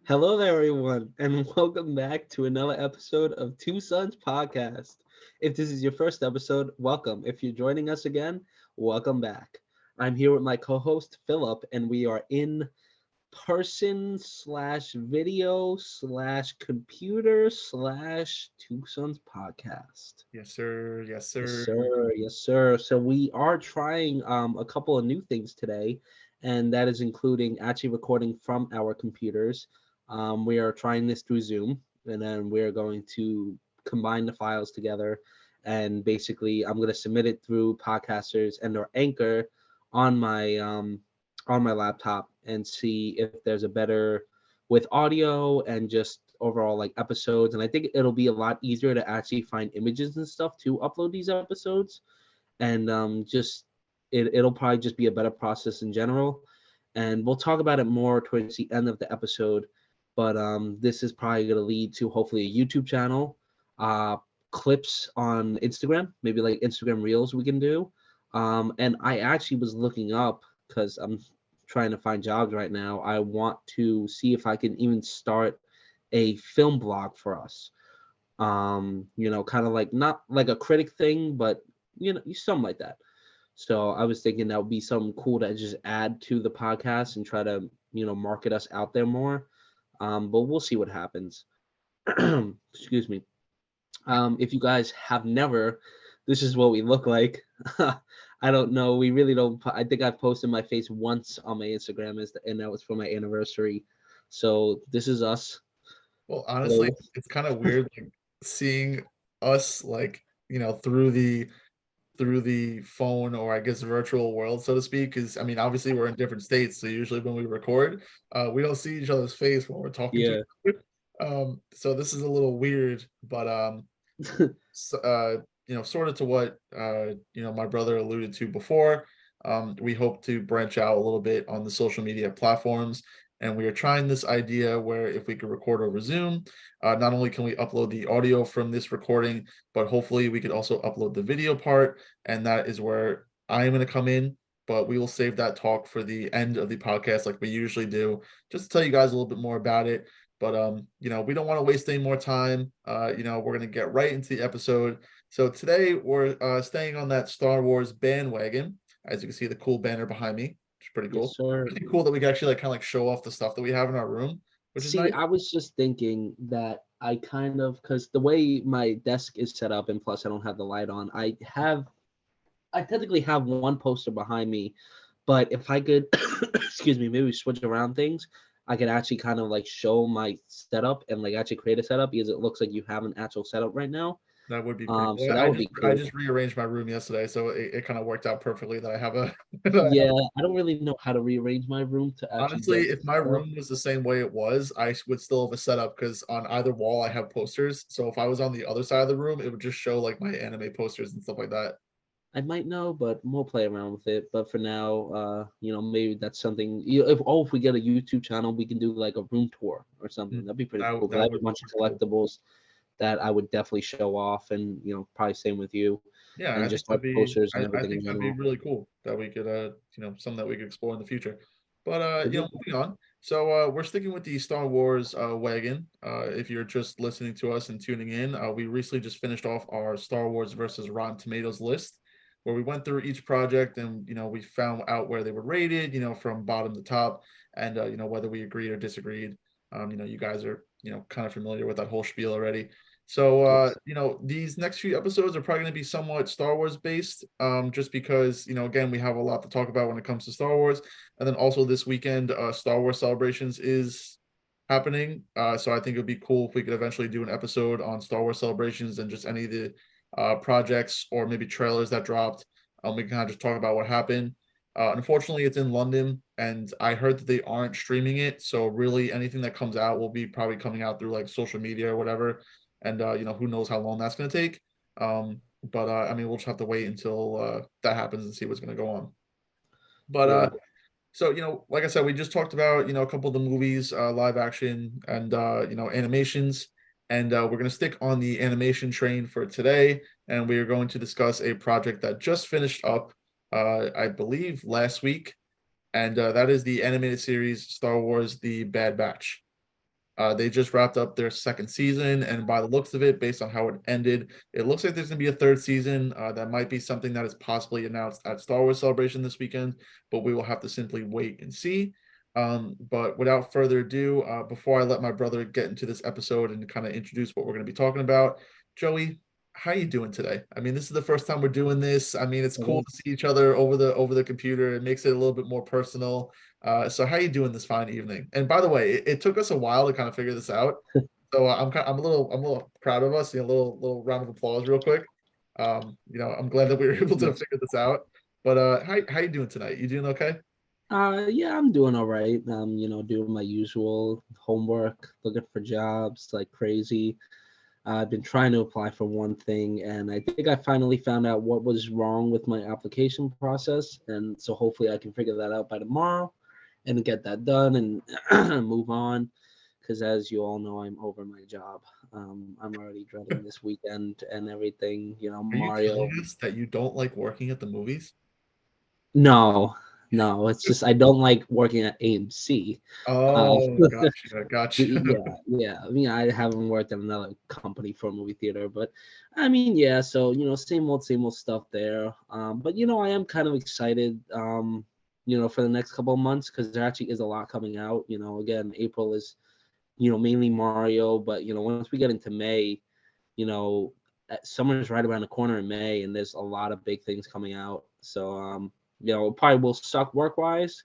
Hello there, everyone, and welcome back to another episode of Two Sons Podcast. If this is your first episode, welcome. If you're joining us again, welcome back. I'm here with my co-host Philip, and we are in person slash video slash computer slash Two Sons Podcast. Yes, sir. Yes, Yes, sir. sir. Yes, sir. So we are trying a couple of new things today, and that is including actually recording from our computers. We are trying this through Zoom, and then we are going to combine the files together, and basically I'm going to submit it through Podcasters and or Anchor on my laptop and see if there's a better with audio and just overall like episodes. And I think it'll be a lot easier to actually find images and stuff to upload these episodes. And just it'll probably just be a better process in general. And we'll talk about it more towards the end of the episode. But this is probably going to lead to hopefully a YouTube channel, uh, clips on Instagram, maybe like Instagram Reels we can do. And I actually was looking up because I'm trying to find jobs right now. I want to see if I can even start a film blog for us. Kind of like not like a critic thing, but something like that. So I was thinking that would be something cool to just add to the podcast and try to, market us out there more. But we'll see what happens. Excuse me. If you guys have never, this is what we look like. I don't know. We really don't. I think I've posted my face once on my Instagram, and that was for my anniversary. So this is us. Well, honestly, Hello. it's kind of weird like seeing us through the phone or I guess virtual world, so to speak. Because I mean, obviously we're in different states, so usually when we record, we don't see each other's face when we're talking to each Yeah. other. So this is a little weird, but s- uh, sort of to what my brother alluded to before. We hope to branch out a little bit on the social media platforms, and we are trying this idea where if we could record over Zoom, not only can we upload the audio from this recording, but hopefully we could also upload the video part, and that is where I am going to come in. But we will save that talk for the end of the podcast, like we usually do, just to tell you guys a little bit more about it. But we don't want to waste any more time. We're gonna get right into the episode. So today we're staying on that Star Wars bandwagon. As you can see, the cool banner behind me, which is pretty Yes, cool. sir. Pretty cool that we can actually like kind of like show off the stuff that we have in our room, which is See, nice. I was just thinking that I kind of because the way my desk is set up, and plus I don't have the light on. I technically have one poster behind me, but if I could, excuse me, maybe switch around things, I could actually kind of like show my setup and like actually create a setup because it looks like you have an actual setup right now. That would be pretty cool. So that I would just be I cool. just rearranged my room yesterday, so it kind of worked out perfectly that I have a that I have. Yeah, I don't really know how to rearrange my room to actually Honestly, get if my set up. room was the same way it was, I would still have a setup because on either wall I have posters. So if I was on the other side of the room, it would just show like my anime posters and stuff like that. I might know, but we'll play around with it. But for now, maybe that's something. If we get a YouTube channel, we can do like a room tour or something. Mm, That'd be pretty That cool. Cause I that have a would be bunch of pretty cool. collectibles that I would definitely show off, and probably same with you, Yeah, and I think just our posters and I everything in think that'd be general. really cool that we could something that we could explore in the future. But It'd be moving on. So we're sticking with the Star Wars wagon. If you're just listening to us and tuning in, we recently just finished off our Star Wars versus Rotten Tomatoes list, where we went through each project and we found out where they were rated, from bottom to top, and whether we agreed or disagreed. You guys are kind of familiar with that whole spiel already. So, yes. these next few episodes are probably going to be somewhat Star Wars based, just because, again, we have a lot to talk about when it comes to Star Wars. And then also this weekend, Star Wars Celebrations is happening. So I think it would be cool if we could eventually do an episode on Star Wars Celebrations and just any of the projects or maybe trailers that dropped. We can kind of just talk about what happened. Unfortunately, it's in London, and I heard that they aren't streaming it. So really, anything that comes out will be probably coming out through like social media or whatever, and who knows how long that's going to take. But I mean, we'll just have to wait until that happens and see what's going to go on. But Yeah. so like I said, we just talked about a couple of the movies, live action and animations, and we're going to stick on the animation train for today, and we are going to discuss a project that just finished up, I believe last week, and that is the animated series Star Wars: The Bad Batch. They just wrapped up their second season, and by the looks of it, based on how it ended, it looks like there's going to be a third season. That might be something that is possibly announced at Star Wars Celebration this weekend, but we will have to simply wait and see. But without further ado, before I let my brother get into this episode and kind of introduce what we're going to be talking about, Joey, how you doing today? I mean, this is the first time we're doing this. I mean, it's cool to see each other over the computer. It makes it a little bit more personal. So how you doing this fine evening? And by the way, it took us a while to kind of figure this out. So I'm a little proud of us. A little round of applause real quick. I'm glad that we were able to figure this out. But how you doing tonight? You doing okay? Yeah, I'm doing all right. Doing my usual homework, looking for jobs like crazy. I've been trying to apply for one thing, and I think I finally found out what was wrong with my application process. And so hopefully I can figure that out by tomorrow and get that done and move on. Because as you all know, I'm over my job. I'm already dreading this weekend and everything. Are you telling Mario. us that you don't like working at the movies? No, no, it's just I don't like working at AMC. Uh, Oh, gotcha. yeah. I mean, I haven't worked at another company for a movie theater, but I mean, yeah. So same old stuff there. But I am kind of excited. For the next couple of months because there actually is a lot coming out. Again, April is mainly Mario, but once we get into May, you know, summer's right around the corner in May, and there's a lot of big things coming out. So it probably will suck work wise,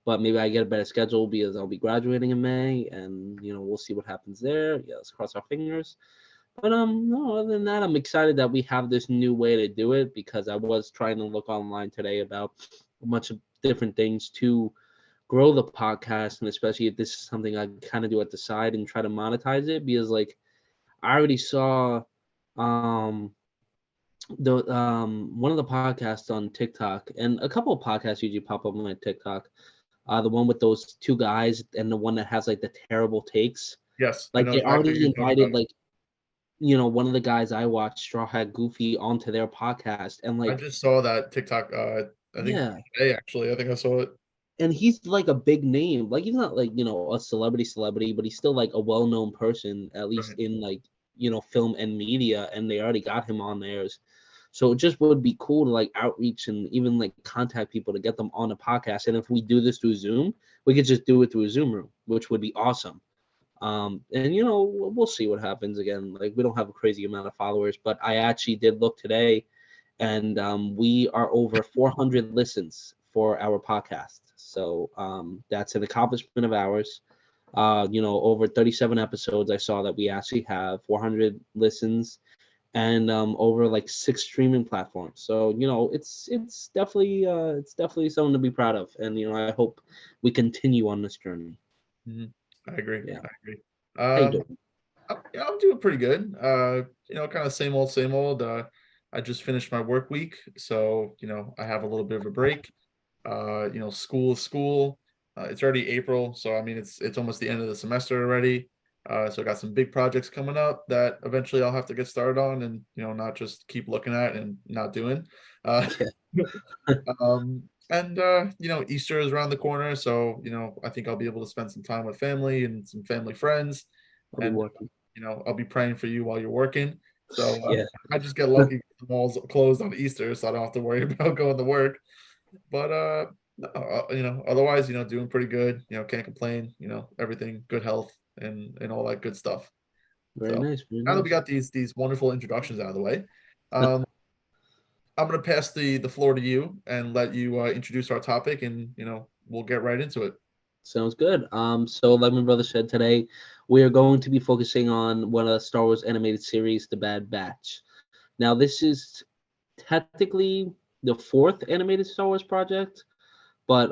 but maybe I get a better schedule because I'll be graduating in May, and we'll see what happens there. Yeah, let's cross our fingers. But no, other than that, I'm excited that we have this new way to do it because I was trying to look online today about a bunch of different things to grow the podcast, and especially if this is something I kind of do at the side and try to monetize it because like I already saw um the one of the podcasts on TikTok and a couple of podcasts usually pop up on my TikTok. The one with those two guys and the one that has like the terrible takes. Yes, I Like know they exactly what already you're talking invited about. like one of the guys I watched, Straw Hat Goofy, onto their podcast and I like just saw that TikTok. I think yeah, today actually. I think I saw it. and he's like a big name. Like he's not like a celebrity, but he's still like a well-known person at least Right. in like film and media, and they already got him on theirs. So it just would be cool to like outreach and even like contact people to get them on a podcast. And if we do this through Zoom, we could just do it through a Zoom room, which would be awesome. And we'll see what happens again. Like we don't have a crazy amount of followers, but I actually did look today, and we are over 400 listens for our podcast. So that's an accomplishment of ours. Over 37 episodes, I saw that we actually have 400 listens and over like 6 streaming platforms. So it's definitely something to be proud of, and I hope we continue on this journey. Mhm. I agree. Yeah, I agree. how you Um, doing? I'm doing pretty good. Kind of same old, same old. I just finished my work week, so I have a little bit of a break. School is school. It's already April, so I mean it's almost the end of the semester already. So I got some big projects coming up that eventually I'll have to get started on, and not just keep looking at and not doing. Uh, and Easter is around the corner, so I think I'll be able to spend some time with family and some family friends, I'll be and working. I'll be praying for you while you're working. So Yeah, I just get lucky the malls closed on Easter, so I don't have to worry about going to work. But no, otherwise, doing pretty good. Can't complain. Everything, good health and all that good stuff. very So nice, very now that we nice. got these wonderful introductions out of the way, um, I'm going to pass the floor to you and let you introduce our topic, and we'll get right into it. Sounds good. So like my brother said today, we are going to be focusing on one of the Star Wars animated series, The Bad Batch. Now, this is technically the fourth animated Star Wars project, but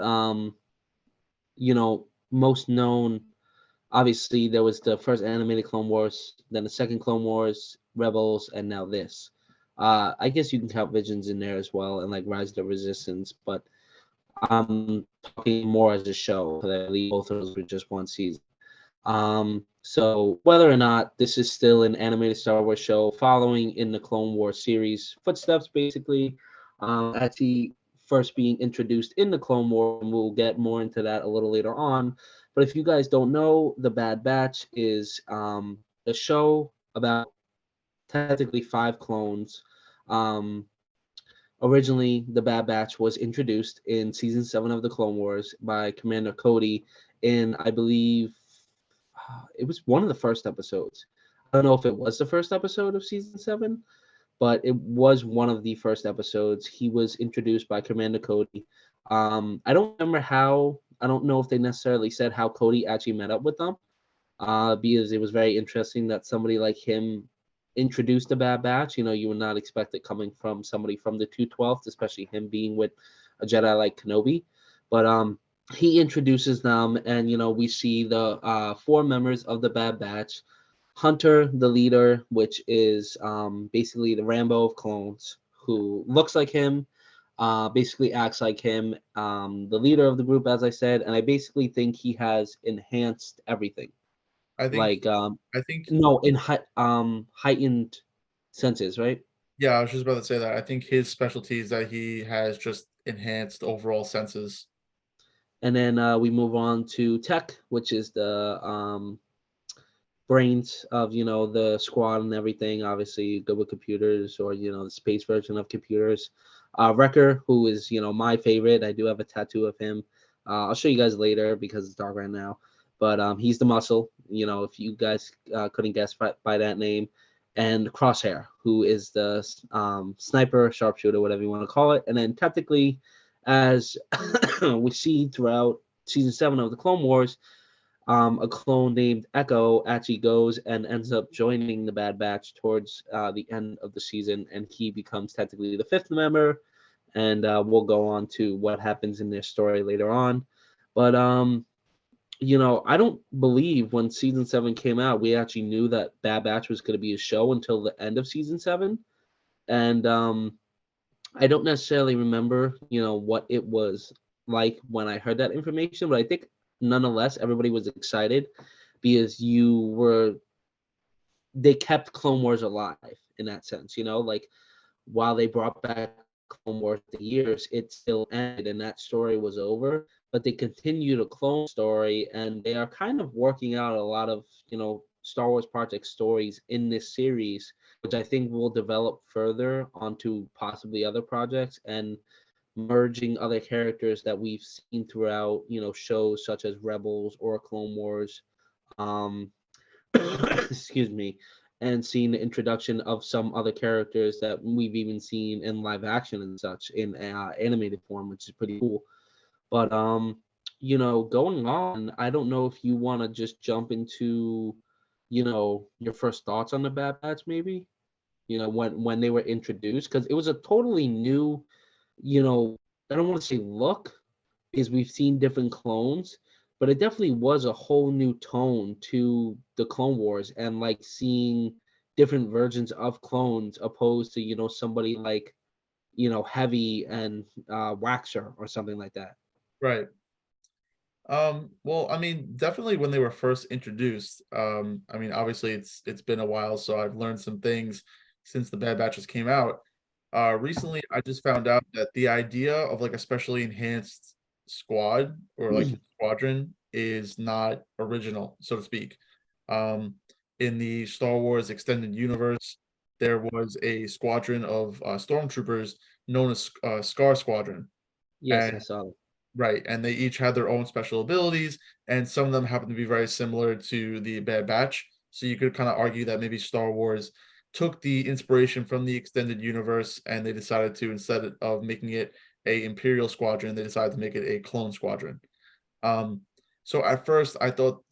most known, obviously, there was the first animated Clone Wars, then the second Clone Wars, Rebels, and now this. I guess you can count Visions in there as well, and like Rise of the Resistance, but I'm talking more as a show because I believe both of those were just one season. So whether or not this is still an animated Star Wars show following in the Clone Wars series footsteps, basically, actually first being introduced in the Clone War, and we'll get more into that a little later on. But if you guys don't know, The Bad Batch is a show about technically 5 clones. Um, Originally, the Bad Batch was introduced in season 7 of the Clone Wars by Commander Cody in, I believe, it was one of the first episodes. I don't know if it was the first episode of season 7, but it was one of the first episodes. He was introduced by Commander Cody. I don't remember how. I don't know if they necessarily said how Cody actually met up with them, because it was very interesting that somebody like him introduced the Bad Batch. You know, you would not expect it coming from somebody from the 212th, especially him being with a Jedi like Kenobi. But he introduces them, and you know, we see the 4 members of the Bad Batch. Hunter, the leader, which is basically the Rambo of clones, who looks like him, basically acts like him. The leader of the group, as I said, and I basically think he has enhanced everything. I think Like I think no, in heightened senses, right? yeah, I was just about to say that. I think his specialty is that he has just enhanced overall senses. And then we move on to Tech, which is the brains of the squad and everything. Obviously, good with computers, or the space version of computers. Wrecker, who is my favorite. I do have a tattoo of him. I'll show you guys later because it's dark right now. But he's the muscle. If you guys couldn't guess by that name. And Crosshair, who is the sniper, sharpshooter, whatever you want to call it. And then technically, as we see throughout season 7 of the Clone Wars, a clone named Echo actually goes and ends up joining the Bad Batch towards the end of the season, and he becomes technically the 5th member. And we'll go on to what happens in their story later on. But I don't believe when season 7 came out, we actually knew that Bad Batch was going to be a show until the end of season 7. And I don't necessarily remember, what it was like when I heard that information, but I think nonetheless everybody was excited because they kept Clone Wars alive in that sense, like while they brought back Clone Wars the years, it still ended and that story was over. But they continued a clone story, and they are kind of working out a lot of Star Wars project stories in this series, which I think will develop further onto possibly other projects and merging other characters that we've seen throughout shows such as Rebels or Clone Wars. Um, excuse me, and seeing the introduction of some other characters that we've even seen in live action and such in animated form, which is pretty cool. But going on, I don't know if you want to just jump into your first thoughts on the Bad Batch, maybe. When they were introduced, because it was a totally new, you know, I don't want to say look, because we've seen different clones, but it definitely was a whole new tone to the Clone Wars, and like seeing different versions of clones opposed to somebody like Heavy and Waxer or something like that. Right. Well, I mean, definitely when they were first introduced, I mean, obviously it's been a while, so I've learned some things since the Bad Batches came out. Recently I just found out that the idea of like a specially enhanced squad or like squadron is not original, so to speak. Um, in the Star Wars extended universe, there was a squadron of stormtroopers known as Scar Squadron. Yes, I And saw that. right, and they each had their own special abilities, and some of them happen to be very similar to the Bad Batch. So you could kind of argue that maybe Star Wars took the inspiration from the extended universe, and they decided to, instead of making it a Imperial squadron, they decided to make it a clone squadron. Um, so at first, I thought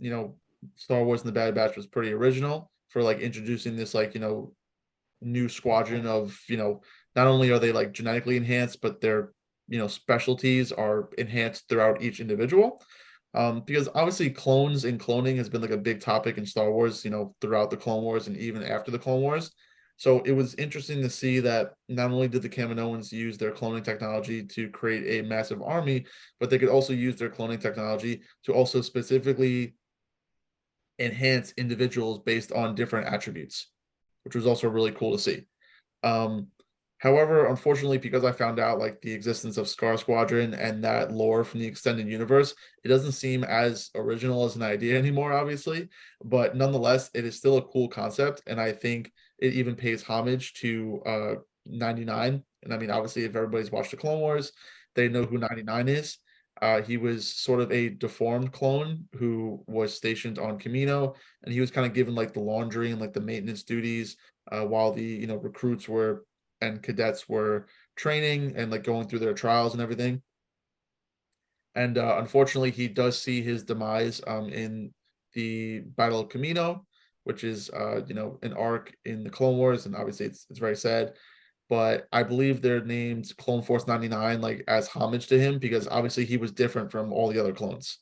Star Wars and the Bad Batch was pretty original for like introducing this like new squadron of not only are they like genetically enhanced, but their specialties are enhanced throughout each individual. Because obviously clones and cloning has been like a big topic in Star Wars, throughout the Clone Wars and even after the Clone Wars. So it was interesting to see that not only did the Kaminoans use their cloning technology to create a massive army, but they could also use their cloning technology to also specifically enhance individuals based on different attributes, which was also really cool to see. Um, However, unfortunately, because I found out like the existence of Scar Squadron and that lore from the extended universe, it doesn't seem as original as an idea anymore, obviously. But nonetheless, it is still a cool concept, and I think it even pays homage to 99. And I mean, obviously, if everybody's watched the Clone Wars, they know who 99 is. He was sort of a deformed clone who was stationed on Kamino, and he was kind of given like the laundry and like the maintenance duties while the recruits were and cadets were training and like going through their trials and everything. And unfortunately, he does see his demise in the Battle of Kamino, which is an arc in the Clone Wars, and obviously it's very sad. But I believe they're named Clone Force 99 like as homage to him because obviously he was different from all the other clones.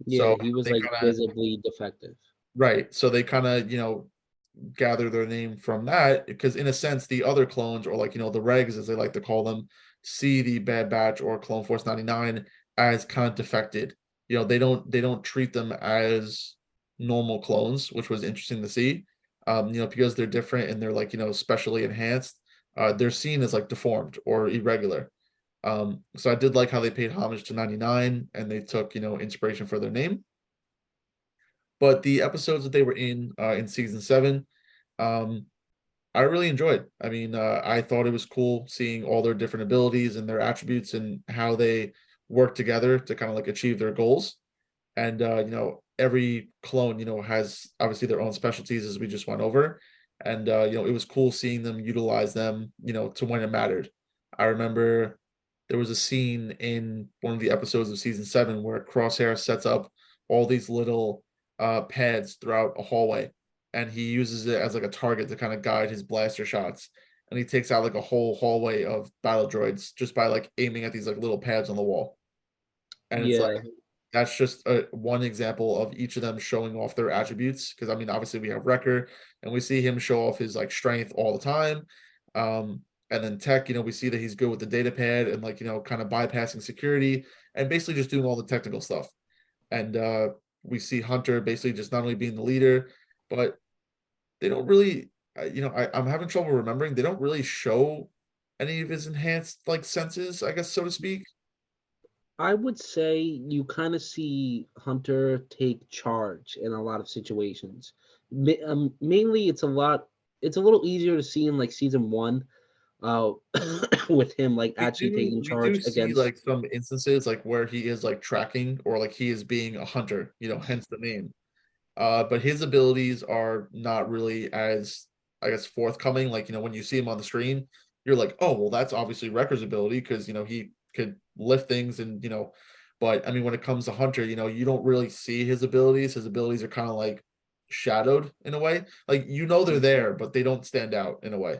Yeah, So he was they like kind of visibly defective. right. So they kind of gather their name from that because in a sense the other clones or like the regs as they like to call them see the Bad Batch or Clone Force 99 as kind of defected. They don't treat them as normal clones, which was interesting to see. Because they're different and they're like specially enhanced, they're seen as like deformed or irregular. So I did like how they paid homage to 99 and they took inspiration for their name. But the episodes that they were in season 7, um, I really enjoyed. I mean, I thought it was cool seeing all their different abilities and their attributes and how they work together to kind of like achieve their goals. And every clone, has obviously their own specialties as we just went over. And it was cool seeing them utilize them, to when it mattered. I remember there was a scene in one of the episodes of season 7 where Crosshair sets up all these little pads throughout a hallway and he uses it as like a target to kind of guide his blaster shots. And he takes out like a whole hallway of battle droids just by like aiming at these like little pads on the wall. And it's like Yeah, that's just one example of each of them showing off their attributes. Because I mean, obviously we have Wrecker, and we see him show off his like strength all the time. And then Tech, we see that he's good with the data pad and like kind of bypassing security and basically just doing all the technical stuff. And we see Hunter basically just not only being the leader, but they don't really I'm having trouble remembering. They don't really show any of his enhanced like senses, I guess so to speak. I would say you kind of see Hunter take charge in a lot of situations. Mainly, It's a little easier to see in like season one, uh, with him like We actually do taking we do charge see against. like some instances like where he is like tracking or like he is being a hunter, hence the name. But his abilities are not really as I guess forthcoming. Like, when you see him on the screen, you're like, oh well, that's obviously Wrecker's ability because he could lift things and but I mean when it comes to Hunter, you don't really see his abilities. His abilities are kind of like shadowed in a way. Like they're there, but they don't stand out in a way.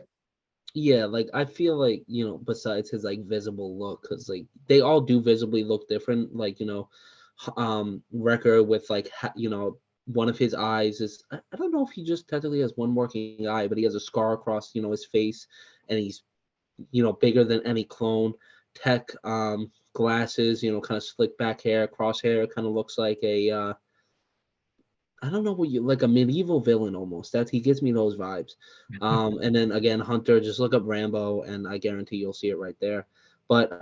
Yeah, like I feel like besides his like visible look, because like they all do visibly look different. Like Wrecker with like one of his eyes is I don't know if he just technically has one working eye, but he has a scar across his face, and he's bigger than any clone. Tech glasses, kind of slick back hair, crosshair, kind of looks like a I don't know what you like a medieval villain almost. That he gives me those vibes. And then again, Hunter, just look up Rambo, and I guarantee you'll see it right there. But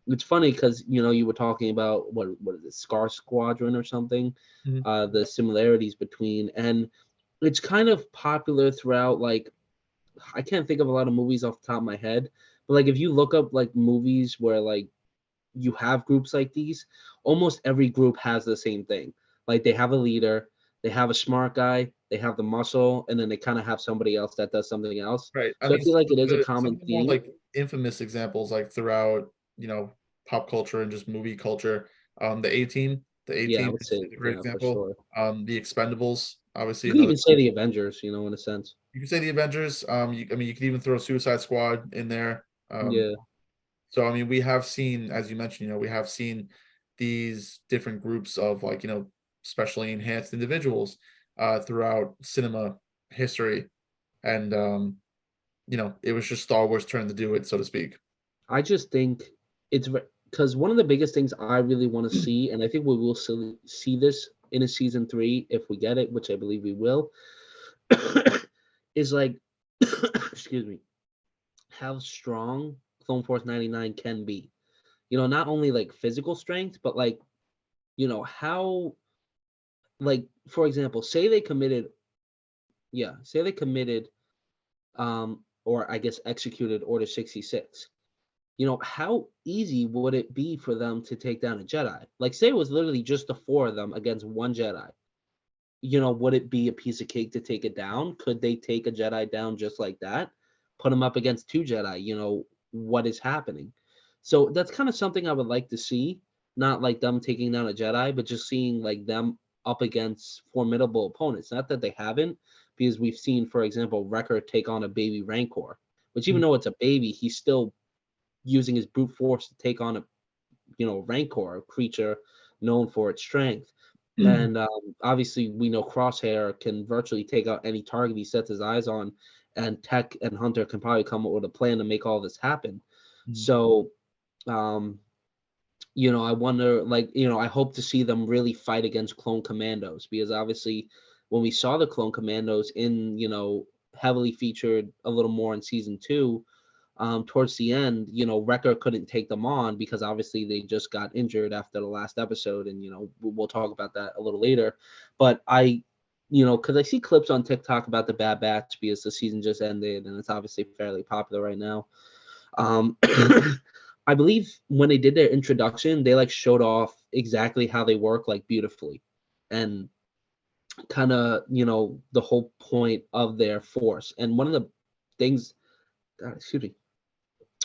it's funny because you were talking about what is it, Scar Squadron or something, Mhm. the similarities between, and it's kind of popular throughout. Like I can't think of a lot of movies off the top of my head, but like if you look up like movies where like you have groups like these, almost every group has the same thing. Like they have a leader, they have a smart guy, they have the muscle, and then they kind of have somebody else that does something else. Right. I So I mean, feel like it is a some common of the more theme. like infamous examples, like throughout, pop culture and just movie culture. The A Yeah, I team would is say a great yeah for example. sure. The Expendables, You obviously could another. even say the Avengers, in a sense. You can say the Avengers. I mean, you could even throw Suicide Squad in there. Yeah, So I mean, we have seen, as you mentioned, we have seen these different groups of like specially enhanced individuals throughout cinema history, and it was just Star Wars' turn to do it, so to speak. I just think it's because one of the biggest things I really want to see, and I think we will see this in a season three if we get it, which I believe we will, is like, excuse me, how strong Clone Force 99 can be. Not only like physical strength, but like, how, like, for example, say they committed, or I guess executed Order 66. How easy would it be for them to take down a Jedi? Like, say it was literally just the four of them against one Jedi. Would it be a piece of cake to take it down? Could they take a Jedi down just like that? Put them up against two Jedi, what is happening? So that's kind of something I would like to see. Not like them taking down a Jedi, but just seeing like them up against formidable opponents. Not that they haven't, because we've seen, for example, Wrecker take on a baby Rancor, which even though it's a baby, he's still using his brute force to take on a Rancor, a creature known for its strength. And obviously, we know Crosshair can virtually take out any target he sets his eyes on, and Tech and Hunter can probably come up with a plan to make all this happen. So, I wonder, like, I hope to see them really fight against clone commandos, because obviously, when we saw the clone commandos in, heavily featured a little more in season 2, towards the end, Wrecker couldn't take them on because obviously they just got injured after the last episode, and we'll talk about that a little later. But because I see clips on TikTok about the Bad Batch because the season just ended and it's obviously fairly popular right now. I believe when they did their introduction, they like showed off exactly how they work like beautifully, and kind of the whole point of their force. And one of the things, excuse me,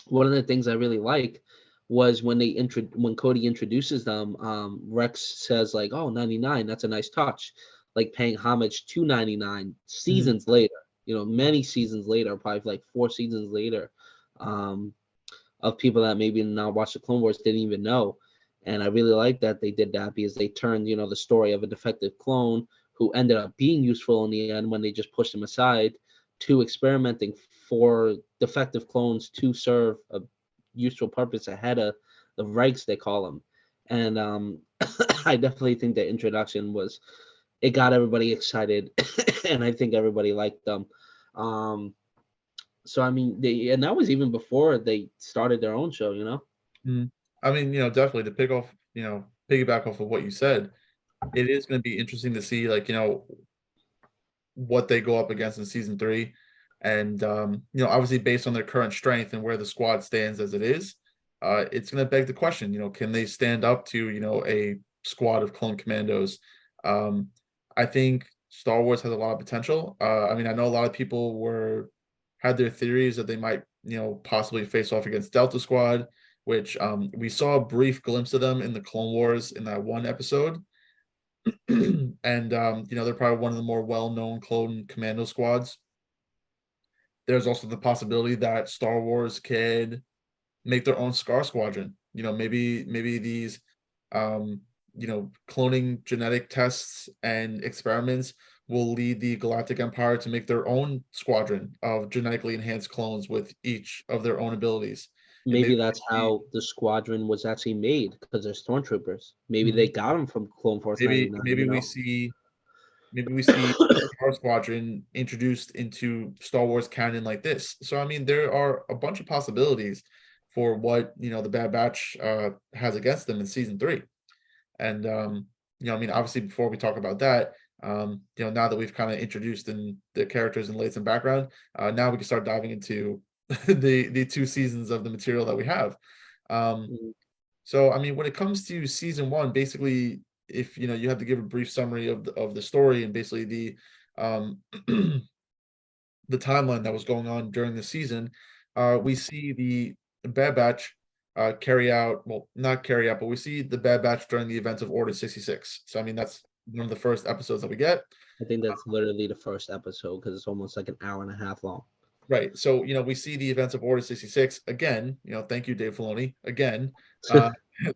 one of the things I really like was when when Cody introduces them, Rex says like, "Oh, 99, that's a nice touch," like paying homage to 99 seasons later. Many seasons later, probably like 4 seasons later, of people that maybe not watch the Clone Wars didn't even know. And I really like that they did that, because they turned the story of a defective clone who ended up being useful in the end when they just pushed him aside, to experimenting for defective clones to serve a useful purpose ahead of the Regs, they call them. And I definitely think the introduction it got everybody excited, and I think everybody liked them. So I mean, and that was even before they started their own show. I mean, definitely to piggyback off of what you said, it is going to be interesting to see, like, what they go up against in season 3. And, obviously based on their current strength and where the squad stands as it is, it's going to beg the question, can they stand up to, a squad of clone commandos? I think Star Wars has a lot of potential. I mean, I know a lot of people had their theories that they might, possibly face off against Delta Squad, which we saw a brief glimpse of them in the Clone Wars in that one episode. And they're probably one of the more well-known clone commando squads. There's also the possibility that Star Wars could make their own Scar Squadron. Maybe these cloning genetic tests and experiments will lead the Galactic Empire to make their own squadron of genetically enhanced clones with each of their own abilities. Maybe that's how the squadron was actually made, because they're stormtroopers. Maybe they got them from Clone Force 99. Maybe we see Star Squadron introduced into Star Wars canon like this. So I mean, there are a bunch of possibilities for what the Bad Batch has against them in season 3. And I mean, obviously, before we talk about that, now that we've kind of introduced in the characters and laid some background, now we can start diving into the 2 seasons of the material that we have. So I mean, when it comes to season 1, basically, if you have to give a brief summary of the story and basically the the timeline that was going on during the season, we see the Bad Batch not carry out, but we see the Bad Batch during the events of Order 66. So I mean, that's one of the first episodes that we get. I think that's literally the first episode, because it's almost like an hour and a half long. Right. So, we see the events of Order 66 again, thank you, Dave Filoni, again,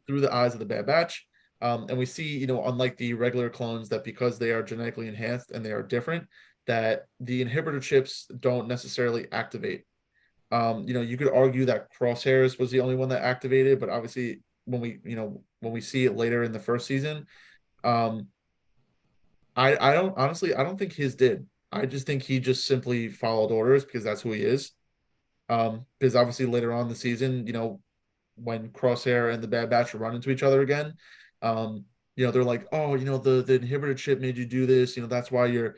through the eyes of the Bad Batch. And we see, unlike the regular clones, that because they are genetically enhanced and they are different, that the inhibitor chips don't necessarily activate. You could argue that Crosshairs was the only one that activated, but obviously when we see it later in the first season, I don't think his did. I just think he just simply followed orders because that's who he is. Because obviously later on in the season, when Crosshair and the Bad Batch run into each other again, they're like, oh, the inhibitor chip made you do this, that's why you're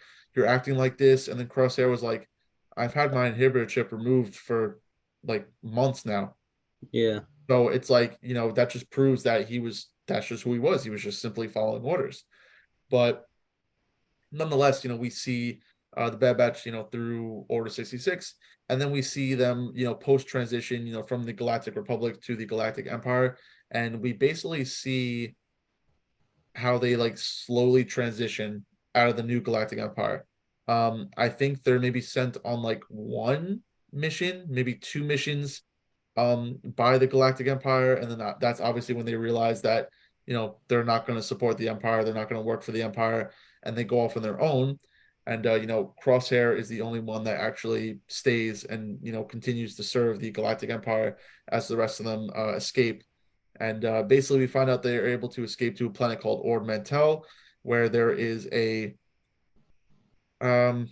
acting like this. And then Crosshair was like, I've had my inhibitor chip removed for like months now. Yeah. So it's like, that just proves that that's just who he was. He was just simply following orders. But nonetheless, we see the Bad Batch, through Order 66, and then we see them, post transition, from the Galactic Republic to the Galactic Empire, and we basically see how they like slowly transition out of the new Galactic Empire. I think they're maybe sent on like one mission, maybe two missions, by the Galactic Empire, and then that's obviously when they realize that they're not going to support the Empire, they're not going to work for the Empire, and they go off on their own. And Crosshair is the only one that actually stays and continues to serve the Galactic Empire as the rest of them escape. And basically, we find out they are able to escape to a planet called Ord Mantell, where there is a um,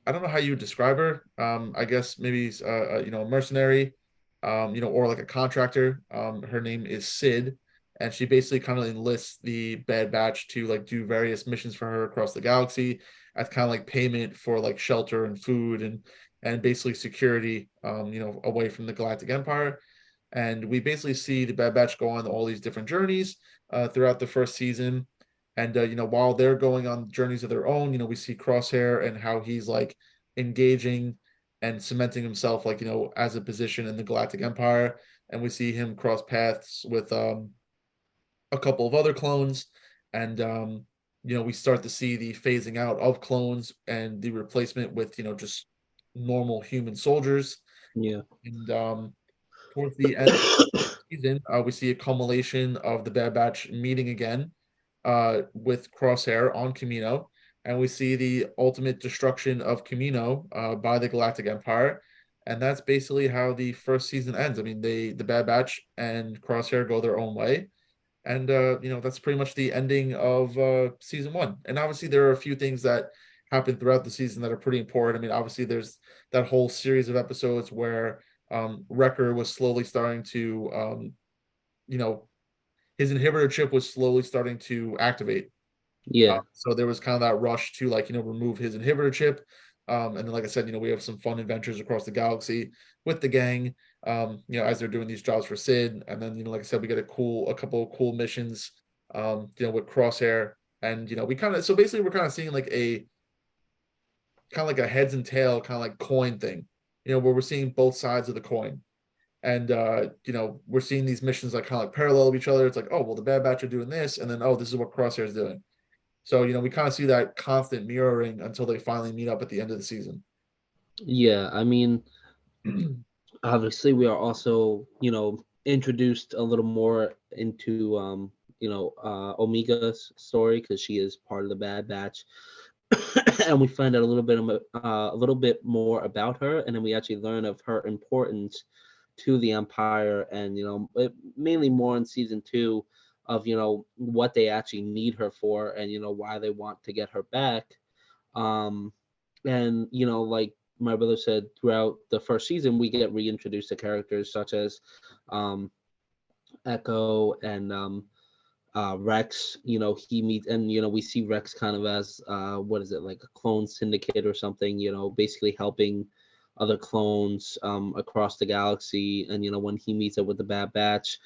I don't know how you would describe her. I guess maybe a mercenary, or like a contractor. Her name is Sid, and she basically kind of enlists the Bad Batch to like do various missions for her across the galaxy as kind of like payment for like shelter and food and basically security, away from the Galactic Empire. And we basically see the Bad Batch go on all these different journeys throughout the first season. And while they're going on journeys of their own, we see Crosshair and how he's like engaging and cementing himself, like as a position in the Galactic Empire. And we see him cross paths with a couple of other clones, and we start to see the phasing out of clones and the replacement with just normal human soldiers. Yeah. And towards the end of the season, we see a culmination of the Bad Batch meeting again with Crosshair on Kamino, and we see the ultimate destruction of Kamino by the Galactic Empire, and that's basically how the first season ends. I mean, the Bad Batch and Crosshair go their own way, and that's pretty much the ending of season one. And obviously, there are a few things that happen throughout the season that are pretty important. I mean, obviously, there's that whole series of episodes where Wrecker was slowly starting to you know his inhibitor chip was slowly starting to activate. Yeah. So there was kind of that rush to like remove his inhibitor chip. And then, like I said, we have some fun adventures across the galaxy with the gang. As they're doing these jobs for Sid, and then like I said, we get a couple of cool missions. With Crosshair, and we kind of so basically we're kind of seeing like a kind of like a heads and tail kind of like coin thing. Where we're seeing both sides of the coin. And we're seeing these missions like kind of like parallel of each other. It's like, oh well, the Bad Batch are doing this, and then oh, this is what Crosshair is doing. So we kind of see that constant mirroring until they finally meet up at the end of the season. Yeah. I mean, obviously, we are also, introduced a little more into, Omega's story because she is part of the Bad Batch, and we find out a little bit more about her, and then we actually learn of her importance to the Empire, and mainly more in season two of what they actually need her for, and why they want to get her back. Um, and like my brother said, throughout the first season, we get reintroduced to characters such as um, Echo and Rex. He meets, and we see Rex kind of as what is it, like a clone syndicate or something. Basically helping other clones across the galaxy. And when he meets up with the Bad Batch,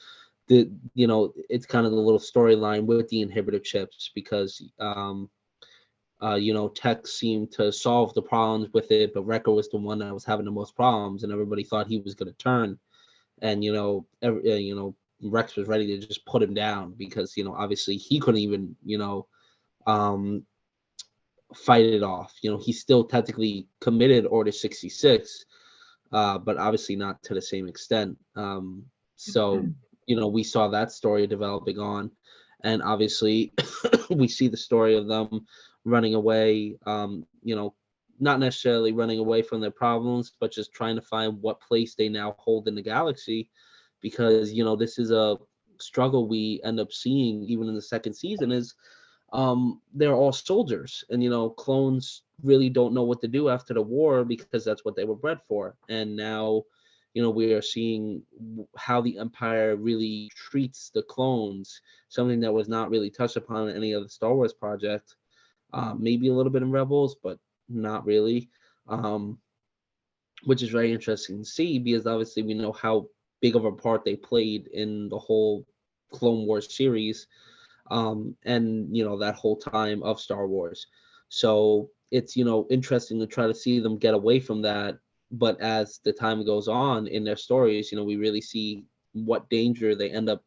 it's kind of the little storyline with the inhibitor chips because Tech seemed to solve the problems with it, but Wrecker was the one that was having the most problems, and everybody thought he was going to turn. And Rex was ready to just put him down because obviously he couldn't even um, fight it off. He still technically committed Order 66, but obviously not to the same extent. So we saw that story developing on, and obviously we see the story of them running away, not necessarily running away from their problems, but just trying to find what place they now hold in the galaxy, because this is a struggle we end up seeing even in the second season is they're all soldiers, and clones really don't know what to do after the war because that's what they were bred for. And now we are seeing how the Empire really treats the clones, something that was not really touched upon in any other Star Wars project. Maybe a little bit in Rebels, but not really. Um, which is very interesting to see because obviously we know how big of a part they played in the whole Clone Wars series, and that whole time of Star Wars. So it's interesting to try to see them get away from that. But as the time goes on in their stories, we really see what danger they end up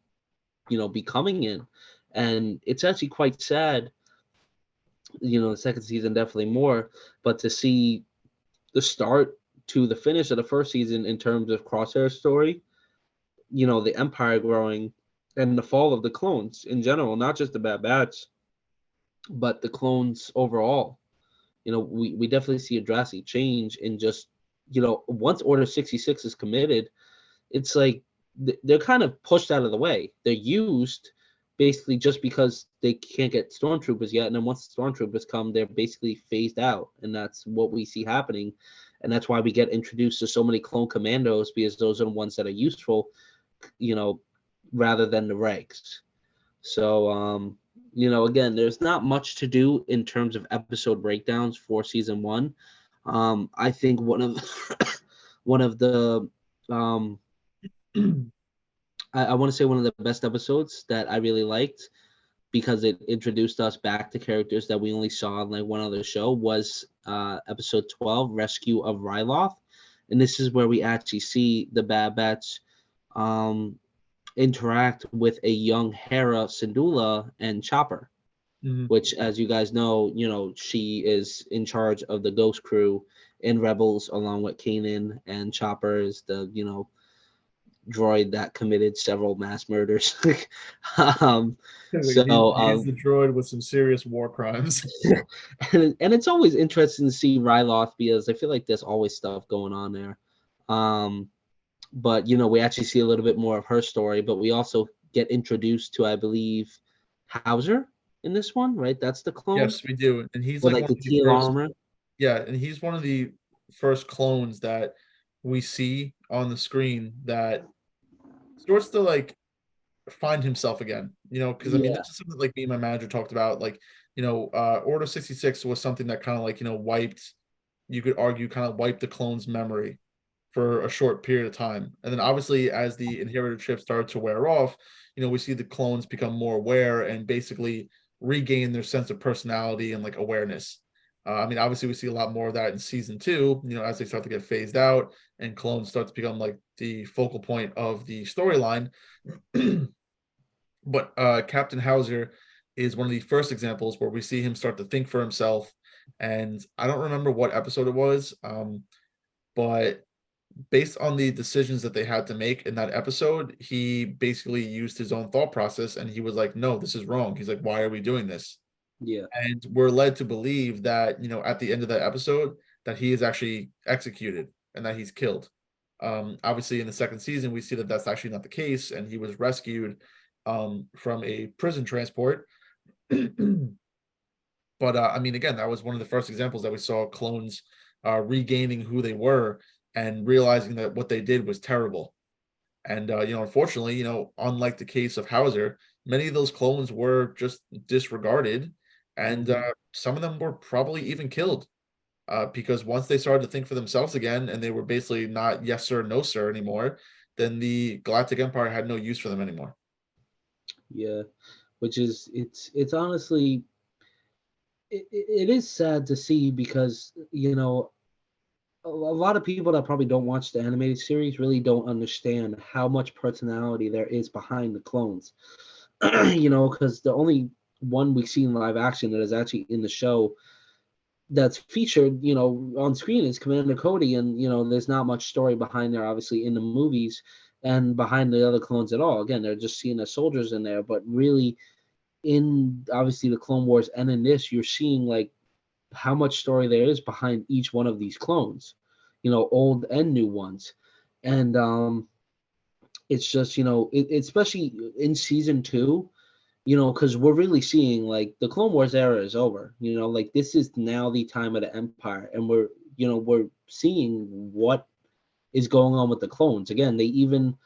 becoming in, and it's actually quite sad. The second season definitely more, but to see the start to the finish of the first season in terms of Crosshair's story, the Empire growing and the fall of the clones in general, not just the Bad Batch, but the clones overall. We definitely see a drastic change in just, once Order 66 is committed, it's like they're kind of pushed out of the way. They're used basically just because they can't get stormtroopers yet, and then once the stormtroopers come, they're basically phased out, and that's what we see happening, and that's why we get introduced to so many clone commandos, because those are the ones that are useful, rather than the regs. So again, there's not much to do in terms of episode breakdowns for season one. I think one of one of the um I want to say one of the best episodes that I really liked, because it introduced us back to characters that we only saw on like one other show, was episode 12, Rescue of Ryloth. And this is where we actually see the Bad Batch interact with a young Hera Syndulla and Chopper, which, as you guys know, she is in charge of the Ghost Crew in Rebels, along with Kanan, and Chopper is the, droid that committed several mass murders. um, He's so the droid with some serious war crimes. and it's always interesting to see Ryloth, because I feel like there's always stuff going on there. But we actually see a little bit more of her story, but we also get introduced to, I believe, Hauser in this one, right? That's the clone. Yes, we do, and he's with like like one the of the teal first. armor. Yeah, and he's one of the first clones that we see on the screen that starts to like find himself again. Because I mean, Yeah, this is something like me and my manager talked about. Like, Order 66 was something that kind of like wiped. You could argue kind of wiped the clone's memory for a short period of time, and then obviously as the inheritor chip started to wear off, we see the clones become more aware and basically regain their sense of personality and like awareness. I mean, obviously we see a lot more of that in season two, as they start to get phased out and clones start to become like the focal point of the storyline. But Captain Hauser is one of the first examples where we see him start to think for himself. And I don't remember what episode it was, but based on the decisions that they had to make in that episode, he basically used his own thought process and he was like, no, this is wrong. He's like, why are we doing this? yeah, And we're led to believe that, at the end of that episode, that he is actually executed and that he's killed. Obviously, in the second season, we see that that's actually not the case, and he was rescued from a prison transport. But I mean, again, that was one of the first examples that we saw clones regaining who they were and realizing that what they did was terrible. And unfortunately, unlike the case of Hauser, many of those clones were just disregarded, and some of them were probably even killed because once they started to think for themselves again, and they were basically not yes sir, no sir anymore, then the Galactic Empire had no use for them anymore. yeah. Which is, it's honestly, it is sad to see, because a lot of people that probably don't watch the animated series really don't understand how much personality there is behind the clones. Because the only one we see in live action that is actually in the show that's featured, on screen is Commander Cody, and there's not much story behind there, obviously, in the movies and behind the other clones at all. Again, they're just seen as soldiers in there, but really, in obviously the Clone Wars and in this, you're seeing like how much story there is behind each one of these clones, old and new ones. And it's just, especially in season two, because we're really seeing like the Clone Wars era is over, like this is now the time of the Empire, and we're seeing what is going on with the clones. Again, they even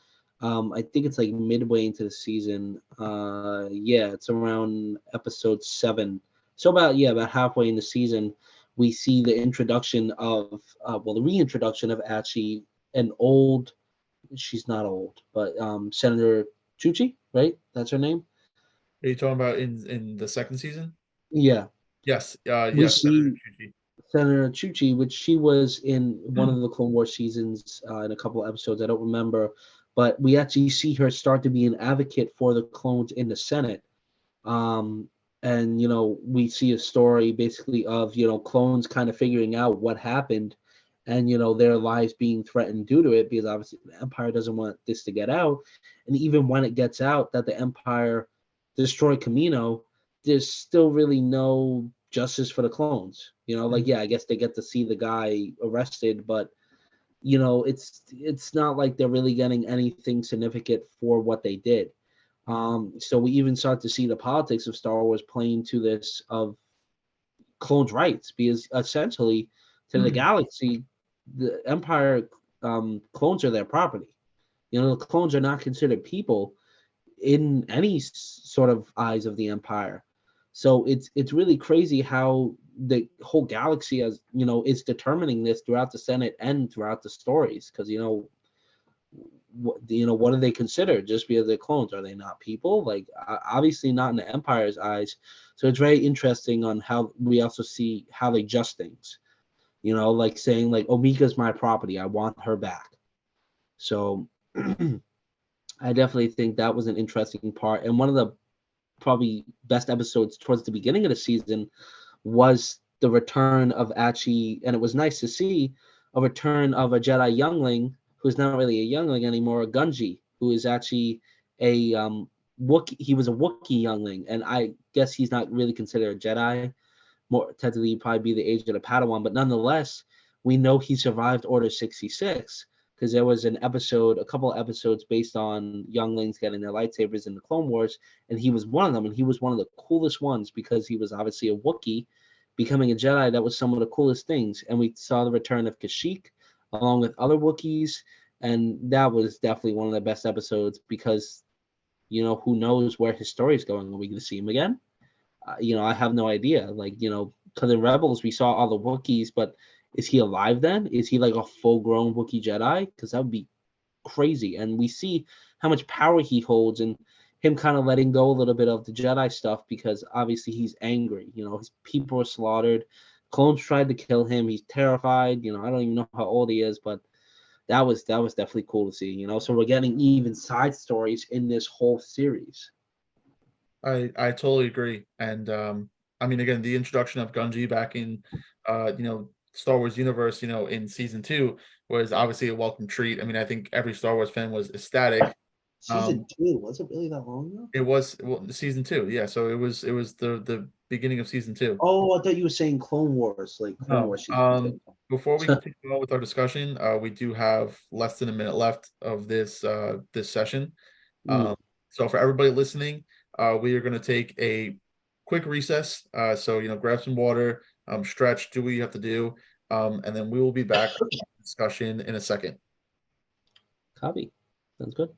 I think it's like midway into the season. Yeah, it's around episode 7. So about halfway in the season, we see the introduction of the reintroduction of actually an old. She's not old, but Senator Chuchi, right? That's her name. Are you talking about in the second season? Yeah, Yes. we Yes, Senator see Chuchi. Senator Chuchi, which she was in one Hmm. of the Clone Wars seasons in a couple of episodes. I don't remember, but we actually see her start to be an advocate for the clones in the Senate. Um, and we see a story basically of clones kind of figuring out what happened, and their lives being threatened due to it, because obviously the Empire doesn't want this to get out. And even when it gets out that the Empire destroyed Camino, there's still really no justice for the clones. Like, yeah, I guess they get to see the guy arrested, but it's not like they're really getting anything significant for what they did. So we even start to see the politics of Star Wars playing to this of clones' rights, because essentially to the galaxy, the Empire clones are their property. The clones are not considered people in any sort of eyes of the Empire. So it's really crazy how the whole galaxy is determining this throughout the Senate and throughout the stories, because what do they consider just because they're clones? Are they not people? Like, obviously not in the Empire's eyes. So it's very interesting on how we also see how they adjust things, like saying like Omika's my property, I want her back. So I definitely think that was an interesting part, and one of the probably best episodes towards the beginning of the season was the return of actually, and it was nice to see a return of a Jedi youngling who's not really a youngling anymore, a Gunji, who is actually a Wookiee. He was a Wookiee youngling, and I guess he's not really considered a Jedi. More technically, probably be the age of the Padawan, but nonetheless, we know he survived Order 66, because there was a couple of episodes based on younglings getting their lightsabers in the Clone Wars, and he was one of them, and he was one of the coolest ones because he was obviously a Wookiee becoming a Jedi. That was some of the coolest things. And we saw the return of Kashyyyk along with other Wookiees, and that was definitely one of the best episodes because who knows where his story is going. Are we going to see him again? I have no idea. Like, because in Rebels we saw all the Wookiees, but is he alive then? Is he like a full-grown Wookiee Jedi? Because that would be crazy. And we see how much power he holds, and him kind of letting go a little bit of the Jedi stuff because obviously he's angry. His people were slaughtered. Clones tried to kill him. He's terrified. I don't even know how old he is, but that was definitely cool to see. So we're getting even side stories in this whole series. I totally agree. And I mean, again, the introduction of Gunji back in Star Wars universe, in season 2 was obviously a welcome treat. I mean, I think every Star Wars fan was ecstatic. Season 2, was it really that long ago? It was, well, season 2, yeah. So it was the beginning of season 2. Oh, I thought you were saying Clone Wars, like Clone No. Wars season 2. Before we continue on with our discussion, we do have less than a minute left of this session. Mm. So for everybody listening, we are going to take a quick recess. So grab some water, stretch, do what you have to do, and then we will be back with the discussion in a second. Copy. Sounds good.